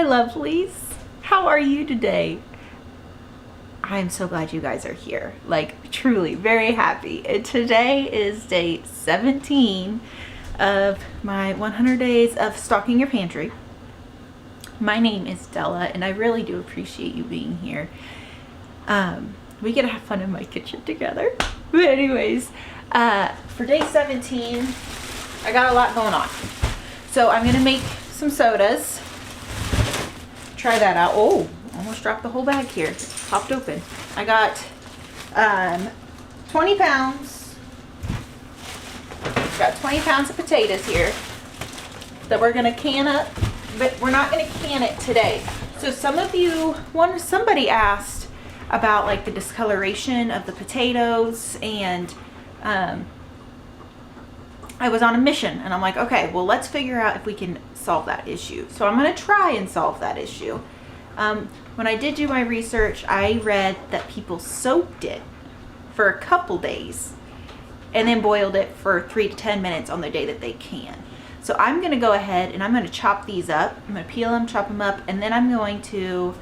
Hi lovelies, how are you today? I'm so glad you guys are here, like truly very happy. And today is day 17 of my 100 days of stocking your pantry. My name is Della and I really do appreciate you being here. We get to have fun in my kitchen together. But anyways, for day 17, I got a lot going on. So I'm gonna make some sodas. Try that out. Oh, almost dropped the whole bag here. Popped open. I got 20 pounds. Got 20 pounds of potatoes here that we're gonna can up, but we're not gonna can it today. So somebody asked about like the discoloration of the potatoes, and I was on a mission and I'm like, okay, well, let's figure out if we can solve that issue. So I'm gonna try and solve that issue. When I did do my research, I read that people soaked it for a couple days and then boiled it for 3 to 10 minutes on the day that they can. So I'm gonna go ahead and I'm gonna chop these up. I'm gonna peel them, chop them up, and then I'm going to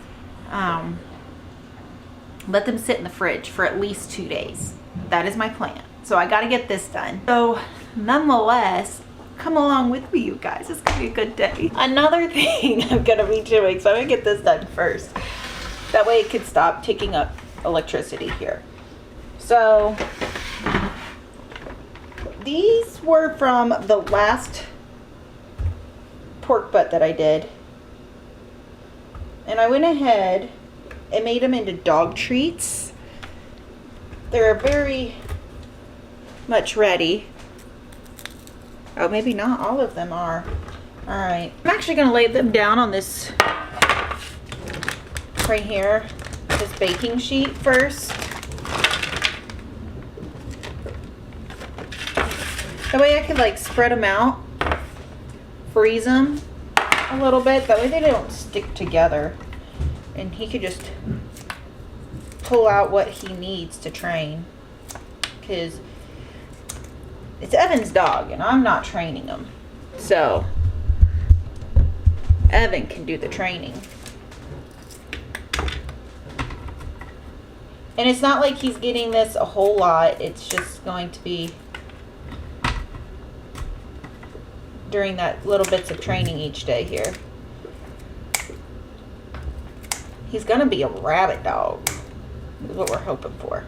let them sit in the fridge for at least 2 days. That is my plan. So I gotta get this done. So nonetheless, come along with me, you guys. It's gonna be a good day. Another thing I'm gonna be doing, so I'm gonna get this done first. That way it can stop taking up electricity here. So these were from the last pork butt that I did. And I went ahead and made them into dog treats. They're very much ready. Oh, maybe not all of them are. All right, I'm actually gonna lay them down on this right here, this baking sheet first. That way I could like spread them out, freeze them a little bit. That way they don't stick together. And he could just pull out what he needs to train. Because it's Evan's dog and I'm not training him. So Evan can do the training. And it's not like he's getting this a whole lot. It's just going to be during that little bits of training each day here. He's gonna be a rabbit dog, is what we're hoping for.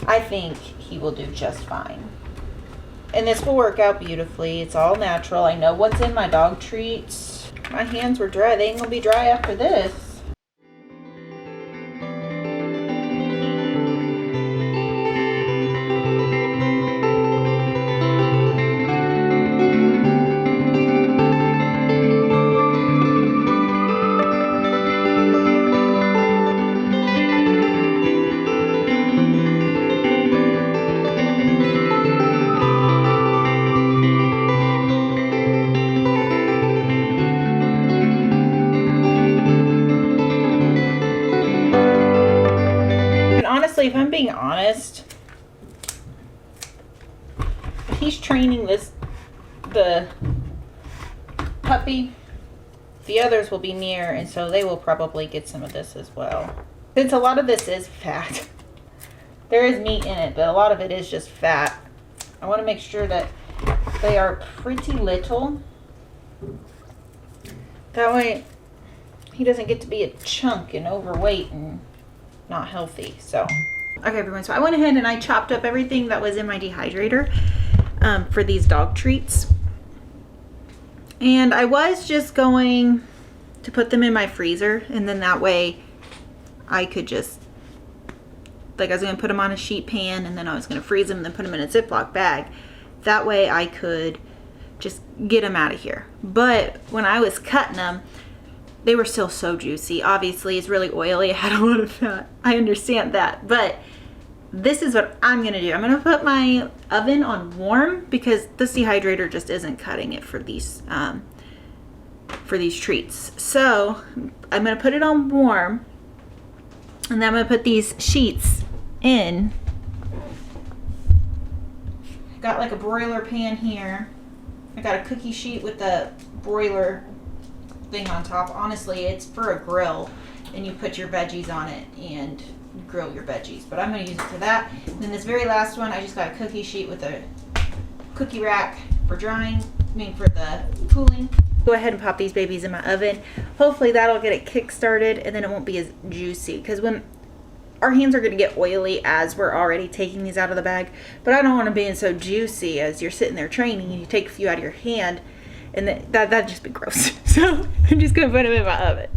I think he will do just fine. And this will work out beautifully. It's all natural. I know what's in my dog treats. My hands were dry. They ain't gonna be dry after this. If I'm being honest, if he's training the puppy, the others will be near, and so they will probably get some of this as well. Since a lot of this is fat, there is meat in it, but a lot of it is just fat. I want to make sure that they are pretty little. That way he doesn't get to be a chunk and overweight and not healthy. So okay everyone, so I went ahead and I chopped up everything that was in my dehydrator for these dog treats, and I was just going to put them in my freezer, and then that way I could just, like, I was going to put them on a sheet pan, and then I was going to freeze them and then put them in a Ziploc bag. That way I could just get them out of here. But when I was cutting them, they were still so juicy. Obviously, it's really oily. It had a lot of fat. I understand that. But this is what I'm going to do. I'm going to put my oven on warm because this dehydrator just isn't cutting it for these treats. So I'm going to put it on warm, and then I'm going to put these sheets in. Got like a broiler pan here. I got a cookie sheet with the broiler thing on top. Honestly, it's for a grill, and you put your veggies on it and grill your veggies. But I'm going to use it for that. And then this very last one, I just got a cookie sheet with a cookie rack for drying, for the cooling. Go ahead and pop these babies in my oven. Hopefully that'll get it kick started, and then it won't be as juicy, because when our hands are going to get oily as we're already taking these out of the bag, but I don't want them being so juicy as you're sitting there training and you take a few out of your hand, and that'd just be gross. So I'm just going to put them in my oven.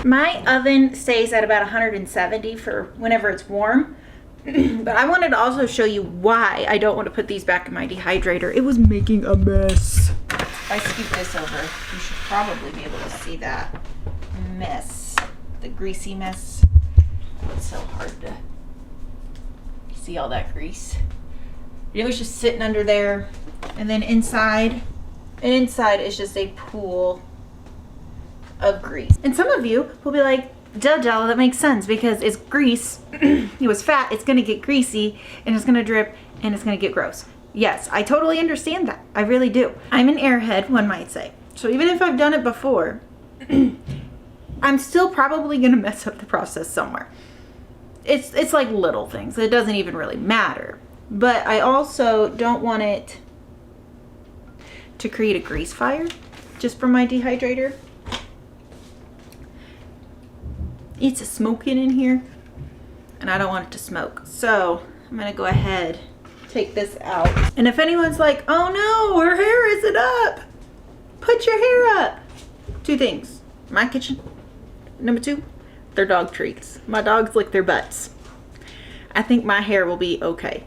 My oven stays at about 170 for whenever it's warm. But I wanted to also show you why I don't want to put these back in my dehydrator. It was making a mess. If I scoop this over, you should probably be able to see that mess. The greasy mess. It's so hard to see all that grease. It was just sitting under there. And then inside is just a pool of grease. And some of you will be like, duh, Della, that makes sense, because it's grease. It was fat, it's gonna get greasy, and it's gonna drip, and it's gonna get gross. Yes, I totally understand that. I really do. I'm an airhead, one might say. So even if I've done it before, I'm still probably gonna mess up the process somewhere. It's like little things. It doesn't even really matter. But I also don't want it to create a grease fire just from my dehydrator. It's smoking in here, and I don't want it to smoke. So I'm gonna go ahead, take this out. And if anyone's like, oh no, her hair isn't up, put your hair up. Two things. My kitchen. Number two, they're dog treats. My dogs lick their butts. I think my hair will be okay.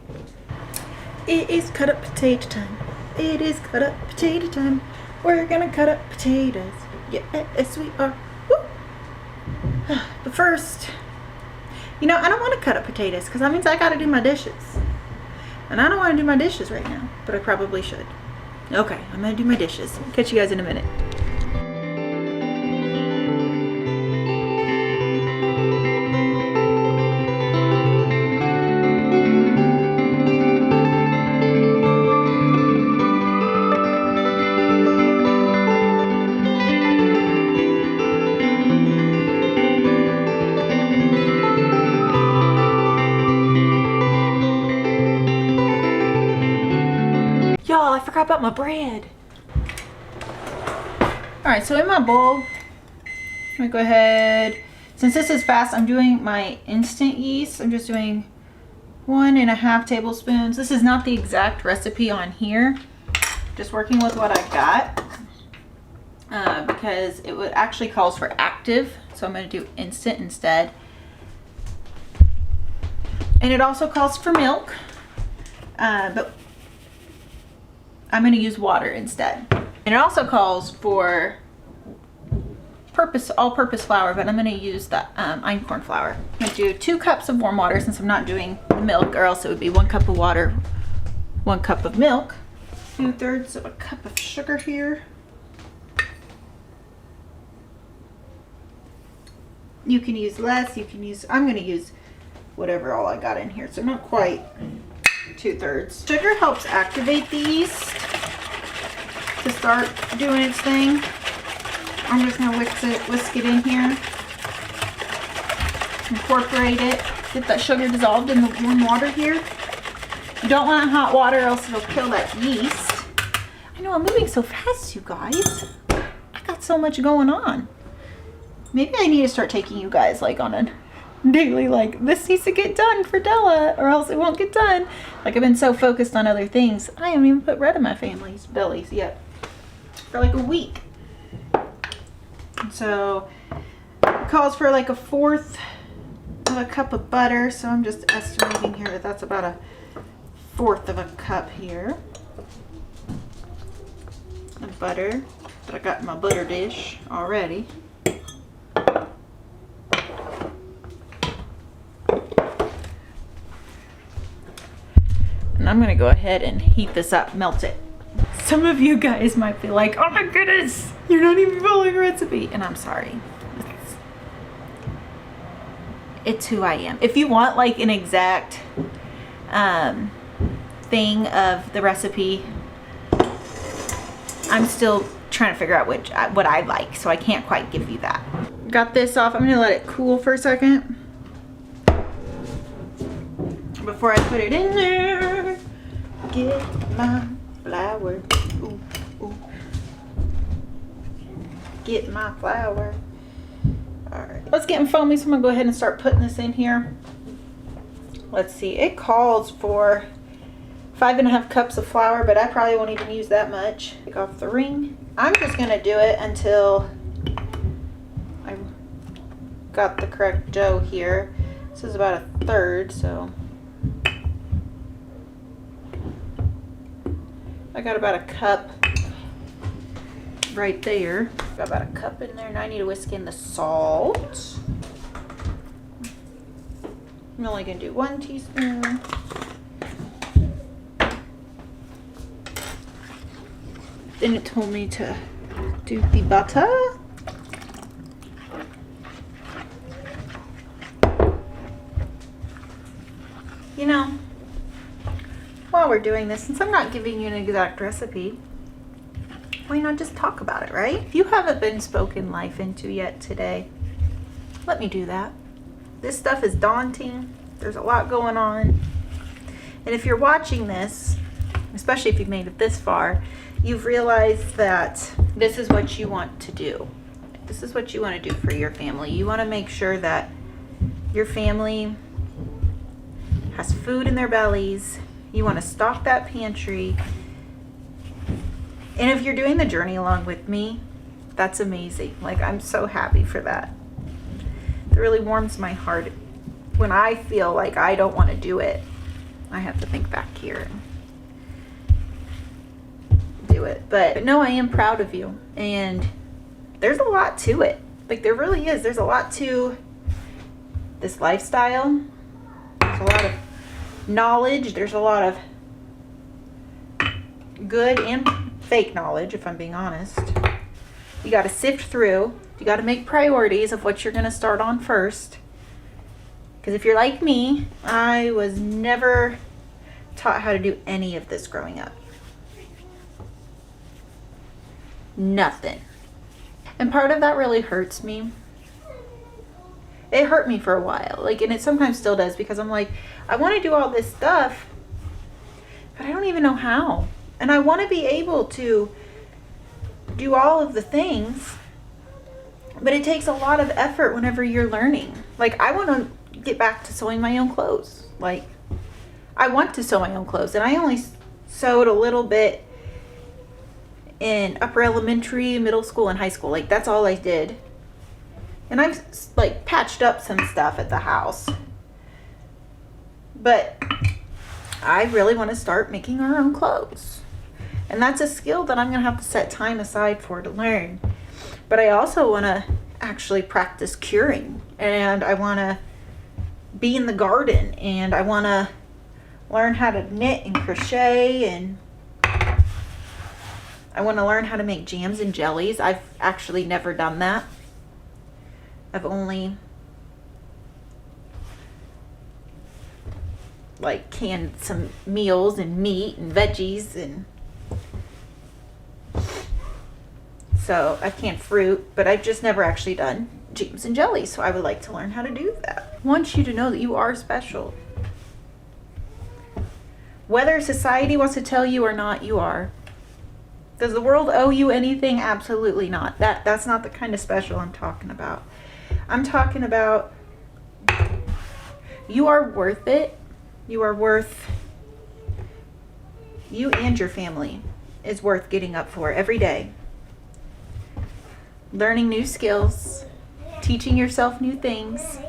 It is cut up potato time. It is cut up potato time. We're gonna cut up potatoes. Yes, we are. But first, I don't want to cut up potatoes, because that means I got to do my dishes. And I don't want to do my dishes right now, but I probably should. Okay, I'm going to do my dishes. Catch you guys in a minute. Y'all, I forgot about my bread. Alright, so in my bowl, I'm gonna go ahead, since this is fast, I'm doing my instant yeast. I'm just doing 1.5 tablespoons. This is not the exact recipe on here, just working with what I got, because it actually calls for active, so I'm gonna do instant instead. And it also calls for milk, but I'm going to use water instead. And it also calls for all-purpose flour, but I'm going to use the einkorn flour. I'm going to do 2 cups of warm water, since I'm not doing the milk, or else it would be 1 cup of water, 1 cup of milk, 2/3 of a cup of sugar here. You can use less, I'm going to use whatever all I got in here, so not quite 2/3. Sugar helps activate the yeast to start doing its thing. I'm just gonna whisk it in here, incorporate it, get that sugar dissolved in the warm water here. You don't want hot water, else it'll kill that yeast. I know I'm moving so fast, you guys. I got so much going on. Maybe I need to start taking you guys like on a daily, like, this needs to get done for Della or else it won't get done. Like, I've been so focused on other things, I haven't even put bread in my family's bellies yet for like a week. And so it calls for like 1/4 of a cup of butter, so I'm just estimating here that that's about 1/4 of a cup here of butter that I got in my butter dish already. I'm gonna go ahead and heat this up, melt it. Some of you guys might be like, oh my goodness, you're not even following a recipe. And I'm sorry. It's who I am. If you want like an exact thing of the recipe, I'm still trying to figure out what I like, so I can't quite give you that. Got this off. I'm gonna let it cool for a second before I put it in there. Get my flour. Ooh, ooh. Get my flour. All right, let's get foamy, so I'm gonna go ahead and start putting this in here. Let's see, it calls for 5.5 cups of flour, but I probably won't even use that much. Take off the ring. I'm just gonna do it until I got the correct dough here. This is about 1/3, so I got about a cup right there. Got about a cup in there. Now I need to whisk in the salt. I'm only gonna do 1 teaspoon. Then it told me to do the butter. You know, while we're doing this, since I'm not giving you an exact recipe, why not just talk about it, right? If you haven't been spoken life into yet today, let me do that. This stuff is daunting. There's a lot going on. And if you're watching this, especially if you've made it this far, you've realized that this is what you want to do. This is what you want to do for your family. You want to make sure that your family has food in their bellies. You want to stock that pantry. And if you're doing the journey along with me, that's amazing. Like, I'm so happy for that. It really warms my heart. When I feel like I don't want to do it, I have to think back here and do it. But no, I am proud of you. And there's a lot to it. Like, there really is. There's a lot to this lifestyle. There's a lot of knowledge. There's a lot of good and fake knowledge, if I'm being honest. You got to sift through. You got to make priorities of what you're going to start on first. Because if you're like me, I was never taught how to do any of this growing up. Nothing. And part of that really hurts me. It hurt me for a while. Like, and it sometimes still does, because I'm like, I want to do all this stuff, but I don't even know how. And I want to be able to do all of the things, but it takes a lot of effort whenever you're learning. Like, I want to get back to sewing my own clothes. Like, I want to sew my own clothes, and I only sewed a little bit in upper elementary, middle school, and high school. Like, that's all I did. And I've like patched up some stuff at the house, but I really want to start making our own clothes. And that's a skill that I'm going to have to set time aside for to learn. But I also want to actually practice curing, and I want to be in the garden, and I want to learn how to knit and crochet, and I want to learn how to make jams and jellies. I've actually never done that. I've only like canned some meals and meat and veggies, and so I've canned fruit, but I've just never actually done jams and jellies. So I would like to learn how to do that. I want you to know that you are special. Whether society wants to tell you or not, you are. Does the world owe you anything? Absolutely not. That's not the kind of special I'm talking about. I'm talking about you are worth it. You are worth, you and your family is worth getting up for every day. Learning new skills, teaching yourself new things,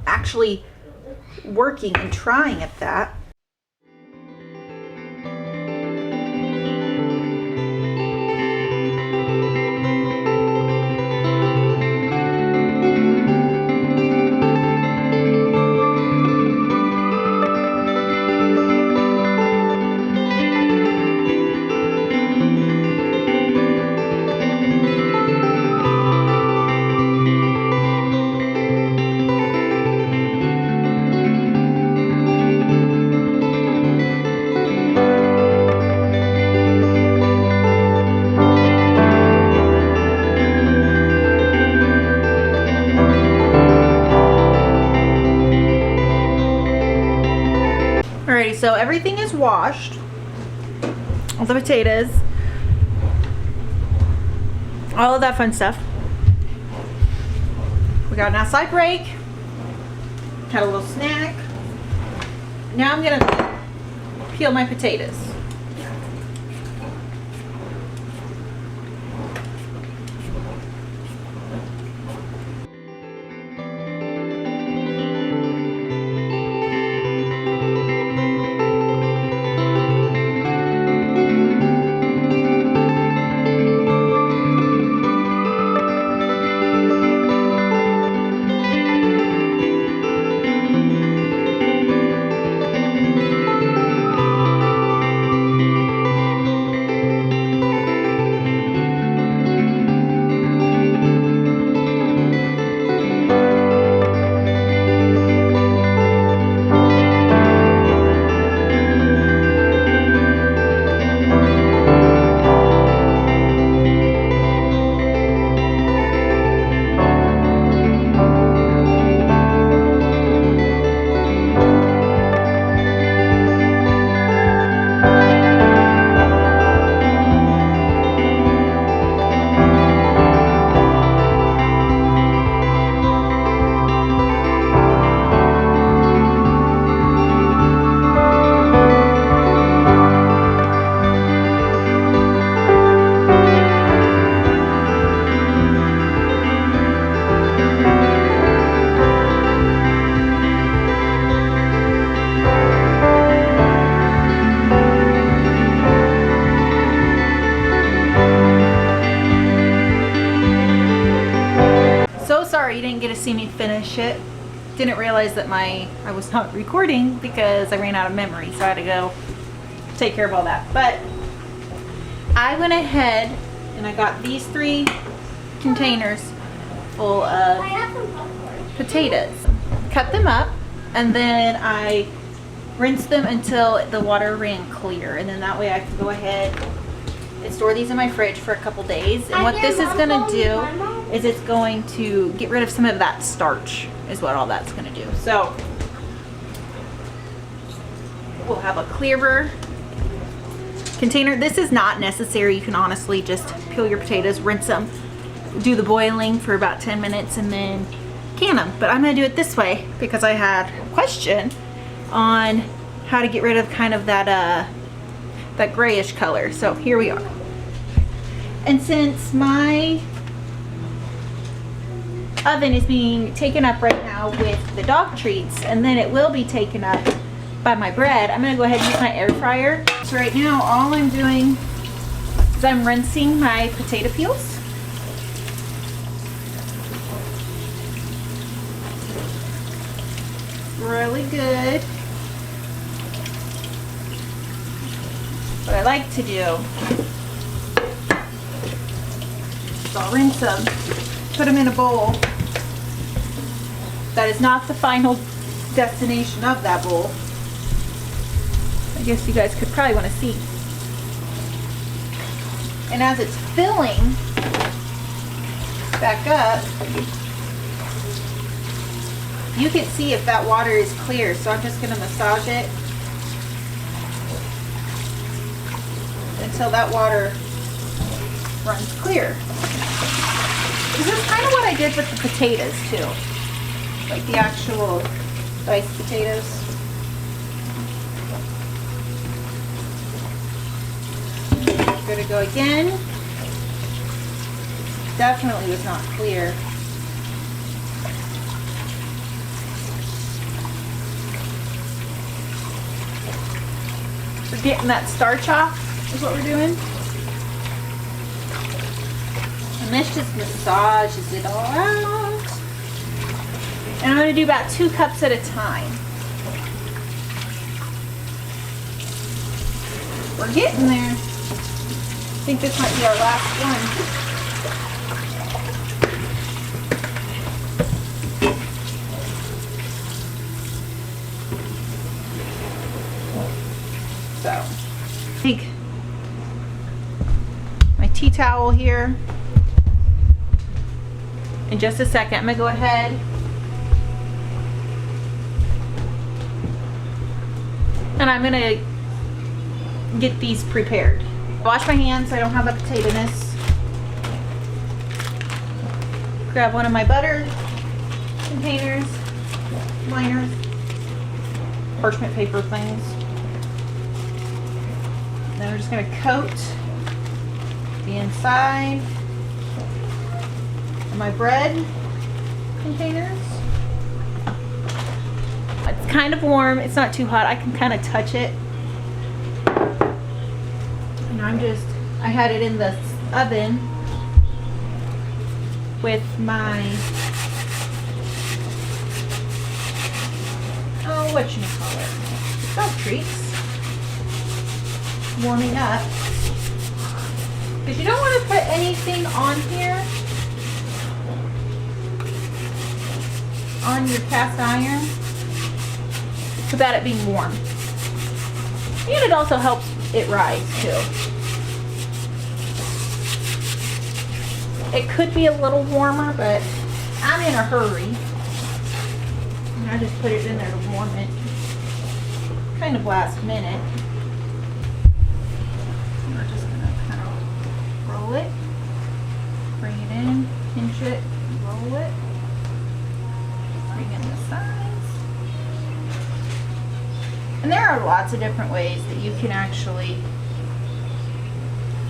actually working and trying at that. everything is washed, all the potatoes, all of that fun stuff. We got an outside break, had a little snack. Now I'm gonna peel my potatoes. You didn't get to see me finish it. Didn't realize that I was not recording because I ran out of memory, so I had to go take care of all that. But I went ahead and I got these 3 containers full of potatoes. Cut them up, and then I rinsed them until the water ran clear, and then that way I can go ahead and store these in my fridge for a couple days. And what this is gonna do is it's going to get rid of some of that starch, is what all that's gonna do. So we'll have a clearer container. This is not necessary. You can honestly just peel your potatoes, rinse them, do the boiling for about 10 minutes, and then can them. But I'm gonna do it this way because I had a question on how to get rid of kind of that that grayish color. So here we are. And since my oven is being taken up right now with the dog treats, and then it will be taken up by my bread, I'm gonna go ahead and use my air fryer. So right now all I'm doing is I'm rinsing my potato peels. Really good. What I like to do is I'll rinse them, put them in a bowl. That is not the final destination of that bowl. I guess you guys could probably want to see. And as it's filling back up, you can see if that water is clear. So I'm just going to massage it until that water runs clear. This is kind of what I did with the potatoes too, like the actual diced potatoes. Give it a go again. Definitely was not clear. We're getting that starch off is what we're doing. And this just massages it all out. And I'm going to do about 2 cups at a time. We're getting there. I think this might be our last one. So, take my tea towel here. In just a second, I'm gonna go ahead and I'm gonna get these prepared. Wash my hands so I don't have the potato-ness. Grab one of my butter containers, liners, parchment paper things. Then we're just going to coat the inside of my bread containers. It's kind of warm. It's not too hot. I can kind of touch it. And I had it in the oven with my, dog treats warming up. Because you don't want to put anything on here on your cast iron without it being warm. And it also helps it rise too. It could be a little warmer, but I'm in a hurry. And I just put it in there to warm it. Kind of last minute. We're just gonna kind of roll it, bring it in, pinch it, roll it, bring in the sides. And there are lots of different ways that you can actually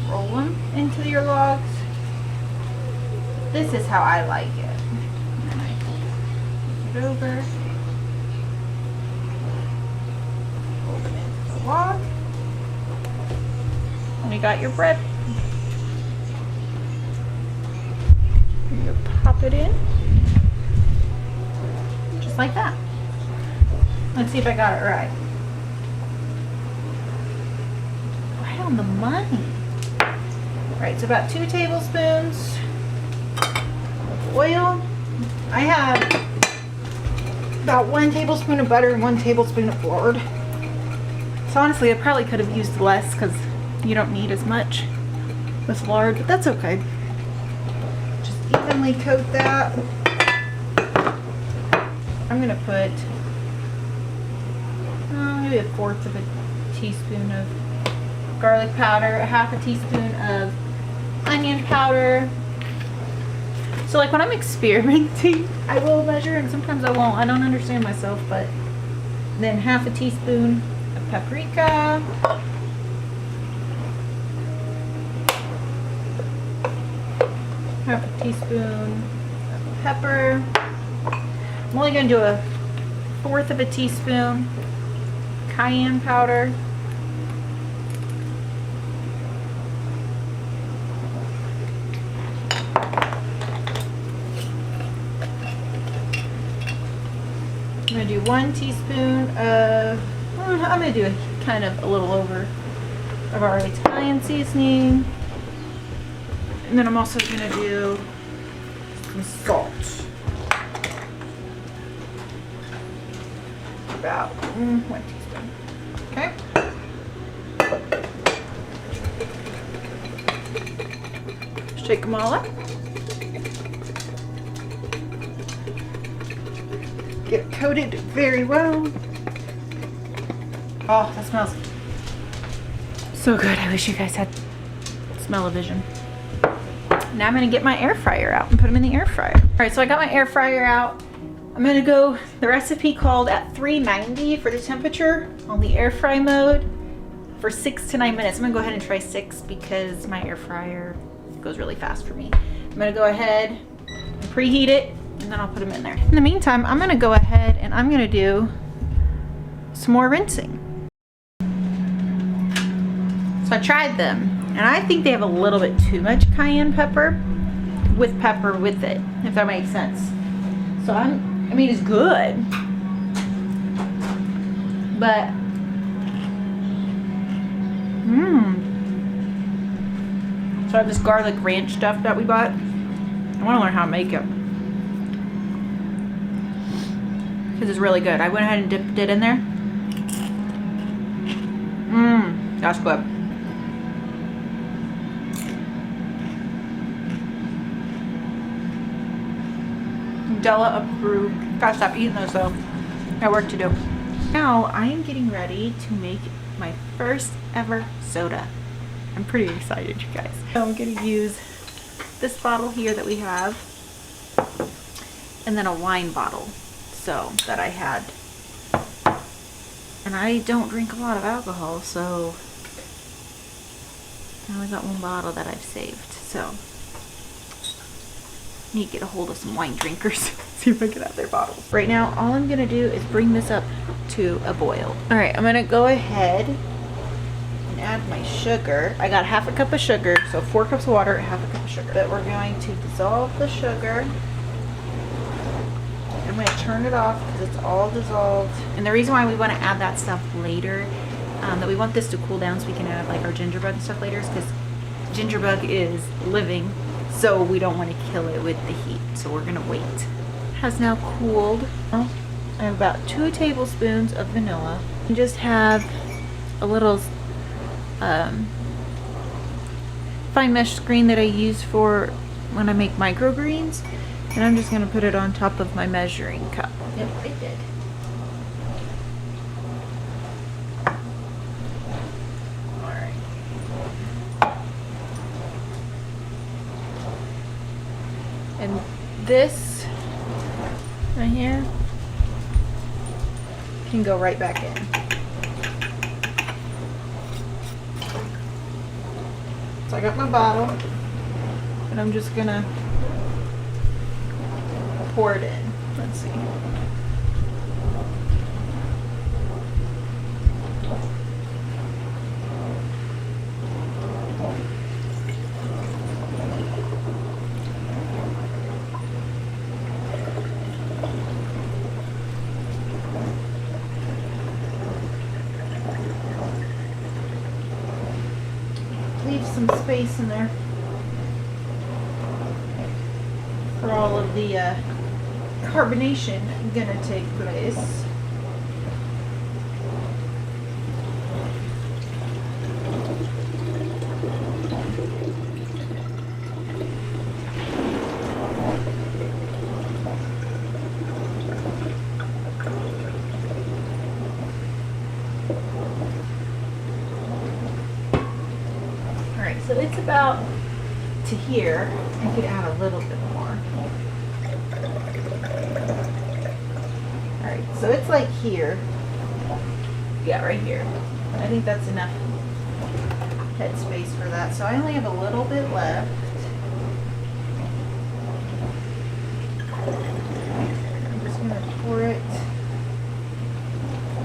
roll them into your logs. This is how I like it. And then I flip it over, roll them into the log, and you got your bread. And you pop it in, just like that. Let's see if I got it right. Right on the money. All right, so about 2 tablespoons of oil. I have about 1 tablespoon of butter and 1 tablespoon of lard. So honestly, I probably could have used less because you don't need as much with lard, but that's okay. Just evenly coat that. I'm gonna put maybe 1/4 of a teaspoon of garlic powder, 1/2 teaspoon of onion powder. So like when I'm experimenting, I will measure and sometimes I won't. I don't understand myself, but then 1/2 teaspoon of paprika. Half a teaspoon of pepper. I'm only going to do 1/4 of a teaspoon cayenne powder. I'm going to do 1 teaspoon of, I'm going to do a little over of our Italian seasoning. And then I'm also going to do some salt. About 1 teaspoon. Okay. Shake them all up. Get it coated very well. Oh, that smells so good. I wish you guys had smell-o-vision. Now I'm gonna get my air fryer out and put them in the air fryer. All right, so I got my air fryer out. I'm gonna go, the recipe called at 390 for the temperature on the air fry mode for 6 to 9 minutes. I'm gonna go ahead and try 6 because my air fryer goes really fast for me. I'm gonna go ahead and preheat it and then I'll put them in there. In the meantime, I'm gonna go ahead and I'm gonna do some more rinsing. So I tried them and I think they have a little bit too much cayenne pepper with it, if that makes sense. So I mean, it's good, but so I have this garlic ranch stuff that we bought. I want to learn how to make it because it's really good. I went ahead and dipped it in there. That's good. Della approved. Gotta stop eating those though. I got work to do. Now I am getting ready to make my first ever soda. I'm pretty excited, you guys. So I'm gonna use this bottle here that we have, and then a wine bottle, so that I had. And I don't drink a lot of alcohol, so I only got one bottle that I've saved. So need to get a hold of some wine drinkers. See if I can have their bottles. Right now, all I'm gonna do is bring this up to a boil. All right, I'm gonna go ahead and add my sugar. I got half a cup of sugar, so 4 cups of water, half a cup of sugar. But we're going to dissolve the sugar. I'm going to turn it off because it's all dissolved. And the reason why we want to add that stuff later, that we want this to cool down so we can add like our ginger bug and stuff later, is because ginger bug is living, so we don't want to kill it with the heat. So we're going to wait. It has now cooled. I have about 2 tablespoons of vanilla. And just have a little fine mesh screen that I use for when I make microgreens. And I'm just going to put it on top of my measuring cup. Yep, it did. Alright. And this right here can go right back in. So I got my bottle, and I'm just going to pour it in. Let's see. Leave some space in there for all of the carbonation gonna take place. Alright, so it's about to here. I could add a little bit more. Alright, so it's like here. Yeah, right here. I think that's enough head space for that. So I only have a little bit left. I'm just going to pour it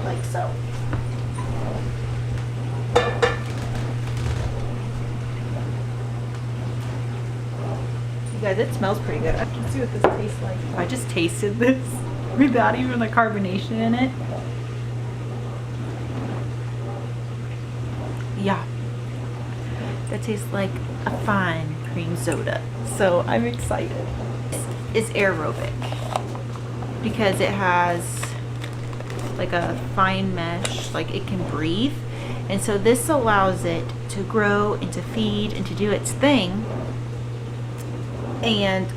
like so. You guys, it smells pretty good. Let's see what this tastes like. I just tasted this without even the carbonation in it. Yeah, that tastes like a fine cream soda. So I'm excited. It's aerobic because it has like a fine mesh, like it can breathe, and so this allows it to grow and to feed and to do its thing, and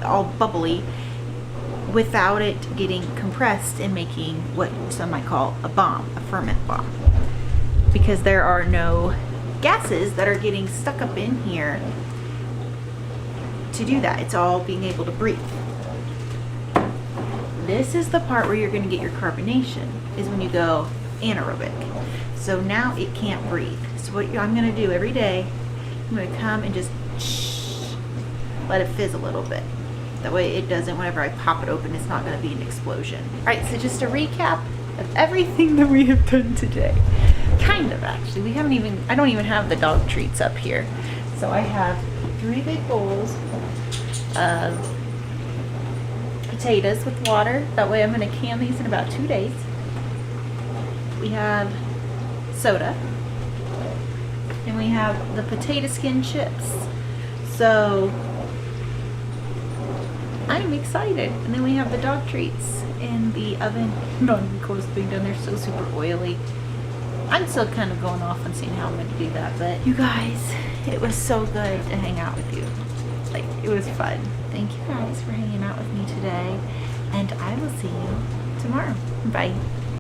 all bubbly, without it getting compressed and making what some might call a bomb, a ferment bomb, because there are no gases that are getting stuck up in here to do that. It's all being able to breathe. This is the part where you're going to get your carbonation, is when you go anaerobic. So now it can't breathe. So what I'm going to do every day, I'm going to come and just let it fizz a little bit. That way it doesn't, whenever I pop it open, it's not going to be an explosion. Alright, so just a recap of everything that we have done today. Kind of, actually. We haven't even, I don't even have the dog treats up here. So I have 3 big bowls of potatoes with water. That way I'm going to can these in about 2 days. We have soda. And we have the potato skin chips. So I'm excited. And then we have the dog treats in the oven. Not even close to being done. They're so super oily. I'm still kind of going off on seeing how I'm going to do that. But you guys, it was so good to hang out with you. Like, it was fun. Thank you guys for hanging out with me today. And I will see you tomorrow. Bye.